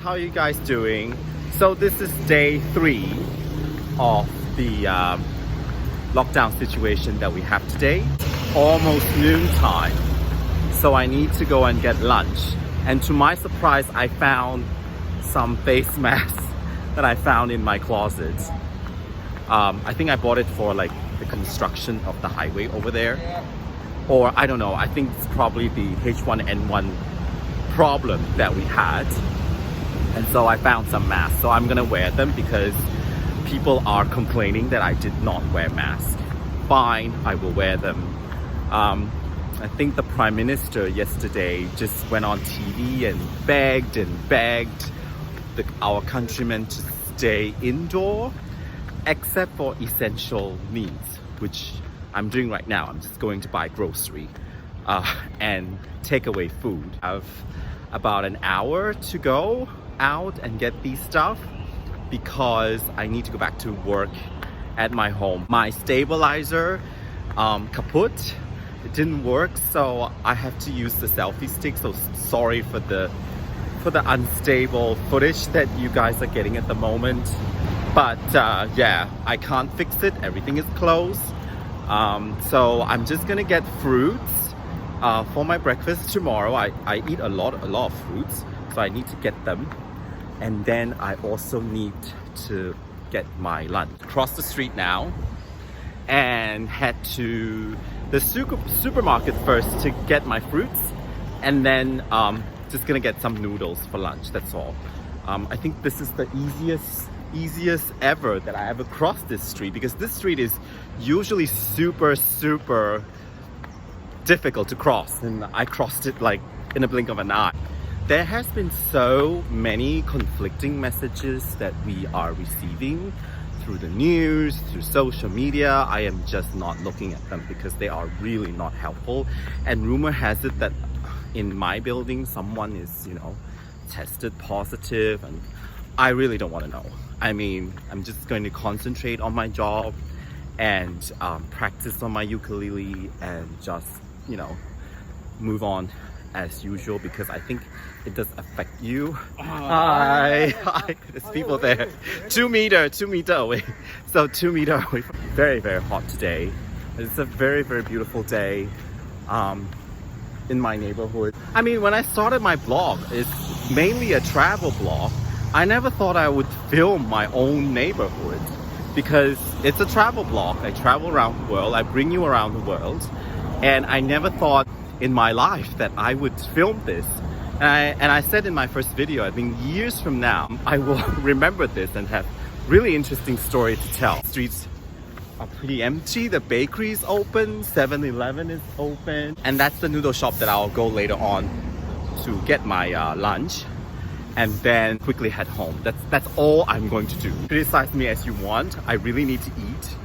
How are you guys doing? So this is day 3 of the lockdown situation that we have today. Almost noontime. So I need to go and get lunch. And to my surprise, I found some face masks that I found in my closet. I think I bought it for like the construction of the highway over there. Or I don't know, I think it's probably the H1N1 problem that we had. And so I found some masks. So I'm gonna wear them because people are complaining that I did not wear masks. Fine, I will wear them. I think the Prime Minister yesterday just went on TV and begged our countrymen to stay indoor except for essential needs, which I'm doing right now. I'm just going to buy grocery and takeaway food. I have about an hour to go out and get these stuff because I need to go back to work at my home. My stabilizer kaput. It didn't work, so I have to use the selfie stick. So sorry for the unstable footage that you guys are getting at the moment. But yeah, I can't fix it. Everything is closed. So I'm just gonna get fruits for my breakfast tomorrow. I eat a lot of fruits, so I need to get them. And then I also need to get my lunch. Cross the street now and head to the supermarket first to get my fruits, and then just gonna get some noodles for lunch. That's all. I think this is the easiest ever that I ever crossed this street, because this street is usually super difficult to cross, and I crossed it like in a blink of an eye. There has been so many conflicting messages that we are receiving through the news, through social media. I am just not looking at them because they are really not helpful. And rumor has it that in my building someone is, tested positive, and I really don't want to know. I mean, I'm just going to concentrate on my job and practice on my ukulele and just, move on as usual, because I think it does affect you. Hi, there's people there. 2 meter away. So 2 meter away. Very hot today. It's a very beautiful day in my neighborhood. I mean, when I started my blog, it's mainly a travel blog. I never thought I would film my own neighborhood because it's a travel blog. I travel around the world. I bring you around the world. And I never thought in my life that I would film this. And I said in my first video, I think years from now, I will remember this and have really interesting story to tell. Streets are pretty empty. The bakery is open. 7-Eleven is open. And that's the noodle shop that I'll go later on to get my lunch and then quickly head home. That's all I'm going to do. Criticize me as you want. I really need to eat.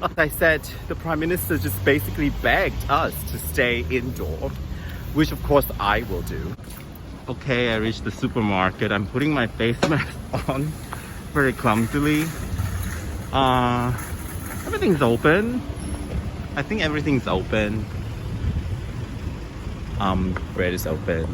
As I said, the Prime Minister just basically begged us to stay indoor, which of course I will do. Okay, I reached the supermarket. I'm putting my face mask on very clumsily. Everything's open. I think everything's open. Bread is open,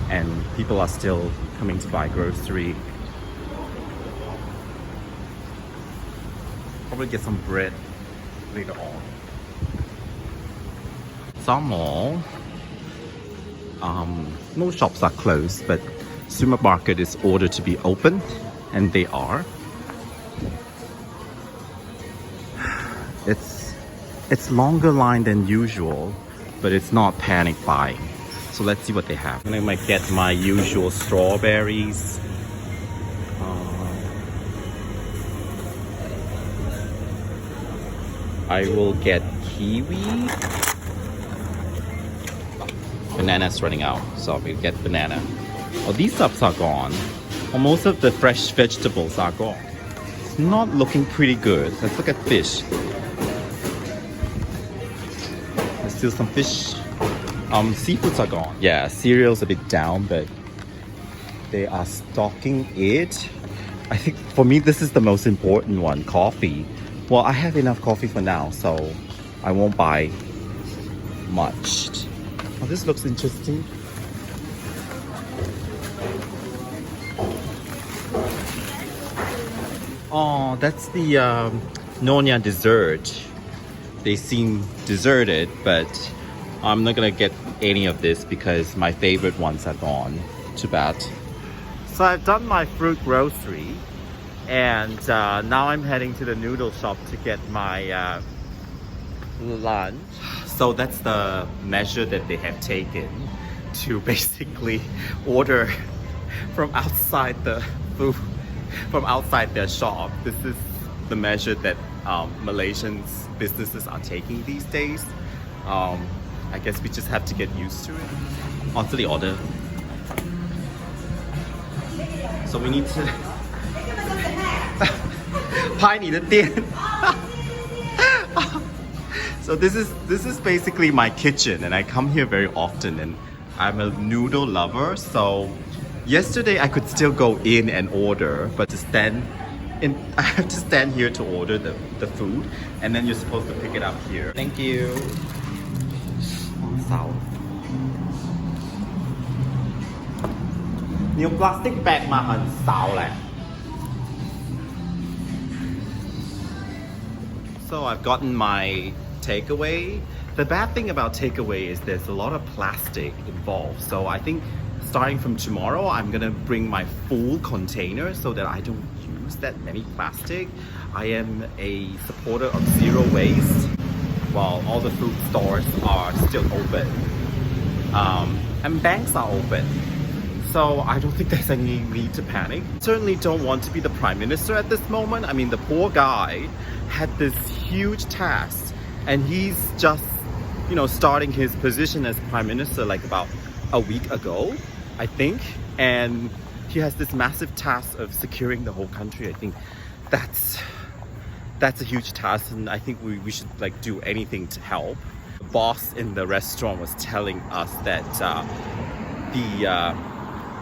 and people are still coming to buy grocery. Probably get some bread later on. Some mall. No shops are closed, but supermarket is ordered to be open, and they are. It's longer line than usual, but it's not panic buying. So let's see what they have. And I might get my usual strawberries. I will get kiwi. Banana's running out, so we'll get banana. Oh, these stuffs are gone. Well, most of the fresh vegetables are gone. It's not looking pretty good. Let's look at fish. There's still some fish. Seafoods are gone. Yeah, cereal's a bit down, but they are stocking it. I think for me this is the most important one, coffee. Well, I have enough coffee for now, so I won't buy much. Oh, this looks interesting. Oh, that's the Nyonya dessert. They seem deserted, but I'm not gonna get any of this because my favorite ones are gone. Too bad. So I've done my fruit grocery, and now I'm heading to the noodle shop to get my lunch. So that's the measure that they have taken to basically order from outside the food, from outside their shop. This is the measure that Malaysians businesses are taking these days. I guess we just have to get used to it. Onto the order. So we need to 拍你的店 So this is basically my kitchen, and I come here very often, and I'm a noodle lover. So yesterday I could still go in and order, but I have to stand here to order the food, and then you're supposed to pick it up here. Thank you. Sour. 你用 plastic bag 嘛很少咧 So I've gotten my takeaway. The bad thing about takeaway is there's a lot of plastic involved. So I think starting from tomorrow, I'm gonna bring my full container so that I don't use that many plastic. I am a supporter of zero waste while all the food stores are still open. And banks are open. So I don't think there's any need to panic. Certainly don't want to be the Prime Minister at this moment. I mean, the poor guy had this huge task, and he's just, starting his position as Prime Minister like about a week ago, I think. And he has this massive task of securing the whole country. I think that's a huge task, and I think we should do anything to help. The boss in the restaurant was telling us that the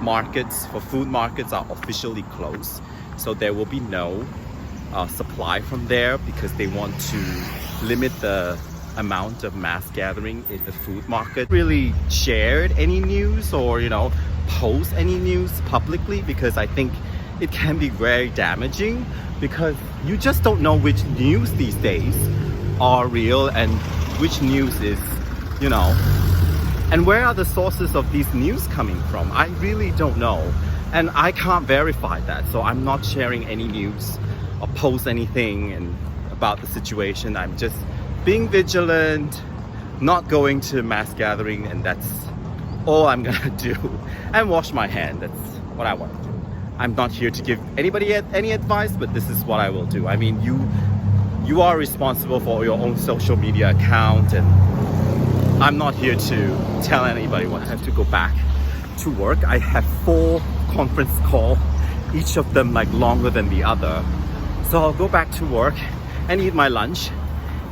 markets for food markets are officially closed, so there will be no supply from there because they want to limit the amount of mass gathering in the food market. Really shared any news or post any news publicly, because I think it can be very damaging, because you just don't know which news these days are real and which news is and where are the sources of these news coming from. I really don't know, and I can't verify that, so I'm not sharing any news or post anything about the situation. I'm just being vigilant, not going to mass gathering, and that's all I'm gonna do. And wash my hand. That's what I want to do. I'm not here to give anybody any advice, but this is what I will do. I mean, you are responsible for your own social media account, and I'm not here to tell anybody what. I have to go back to work. I have 4 conference calls, each of them longer than the other. So I'll go back to work and eat my lunch,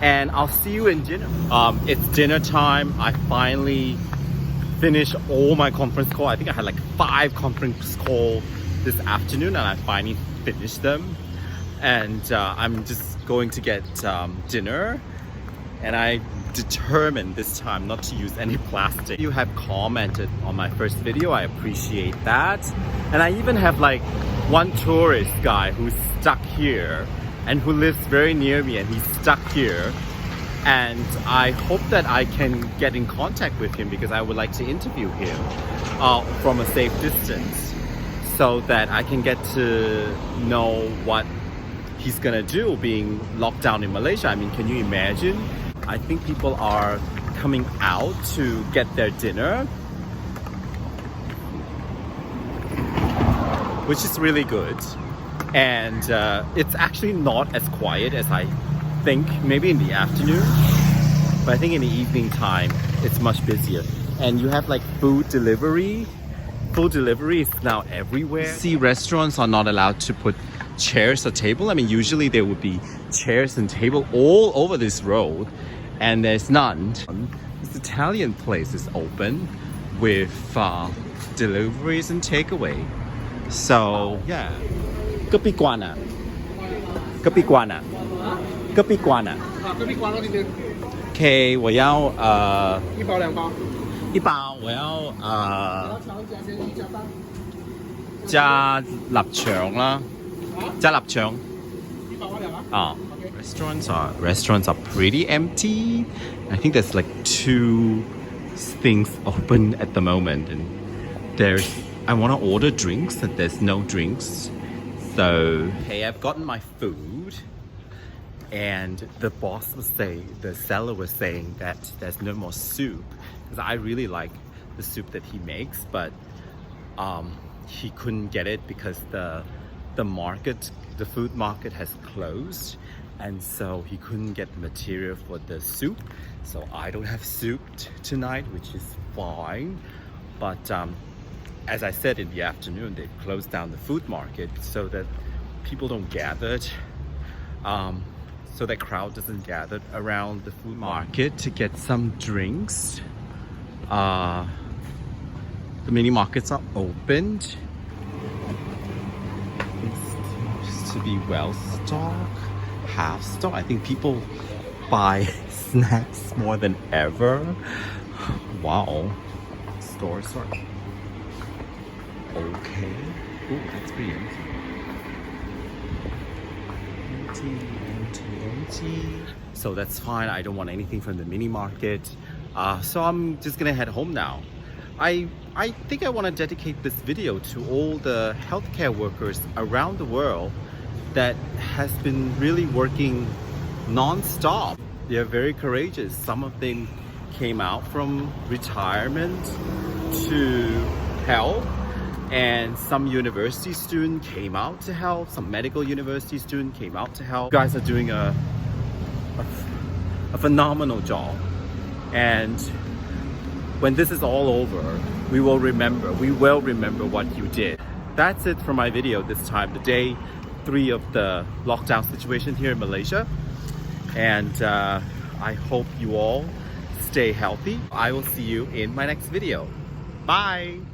and I'll see you in dinner. It's dinner time. I finally finished all my conference calls. I think I had 5 conference calls this afternoon, and I finally finished them. And I'm just going to get dinner, and I determined this time not to use any plastic. You have commented on my first video. I appreciate that. And I even have one tourist guy who's stuck here and who lives very near me, and he's stuck here, and I hope that I can get in contact with him because I would like to interview him from a safe distance, so that I can get to know what he's gonna do being locked down in Malaysia. I mean, can you imagine? I think people are coming out to get their dinner, which is really good. And it's actually not as quiet as I think, maybe in the afternoon, but I think in the evening time it's much busier. And you have food delivery. Food delivery is now everywhere. See, restaurants are not allowed to put chairs or table. I mean, usually there would be chairs and table all over this road, and there's none. This Italian place is open with deliveries and takeaway. So yeah. Kepikuana. Kepikuana. Kepikuana. OK， 我要1包2包。1包我要加臘腸啦，加臘腸。Restaurants are pretty empty. I think there's like 2 things open at the moment, and I want to order drinks, and there's no drinks. So hey, I've gotten my food, and the seller was saying that there's no more soup, because I really like the soup that he makes, but he couldn't get it because the food market has closed, and so he couldn't get material for the soup. So I don't have soup tonight, which is fine. But as I said, in the afternoon they've closed down the food market so that people don't gather, so that crowd doesn't gather around the food market to get some drinks. The mini markets are opened. It seems to be well stocked, half stocked. I think people buy snacks more than ever. Wow. Stores are okay. Oh, that's pretty empty. So that's fine. I don't want anything from the mini market. So I'm just gonna head home now. I think I want to dedicate this video to all the healthcare workers around the world that has been really working non-stop. They're very courageous. Some of them came out from retirement to help, and some university student came out to help. Some medical university student came out to help. You guys are doing a phenomenal job, and when this is all over, we will remember what you did. That's it for my video this time, the day 3 of the lockdown situation here in Malaysia. And I hope you all stay healthy. I will see you in my next video. Bye!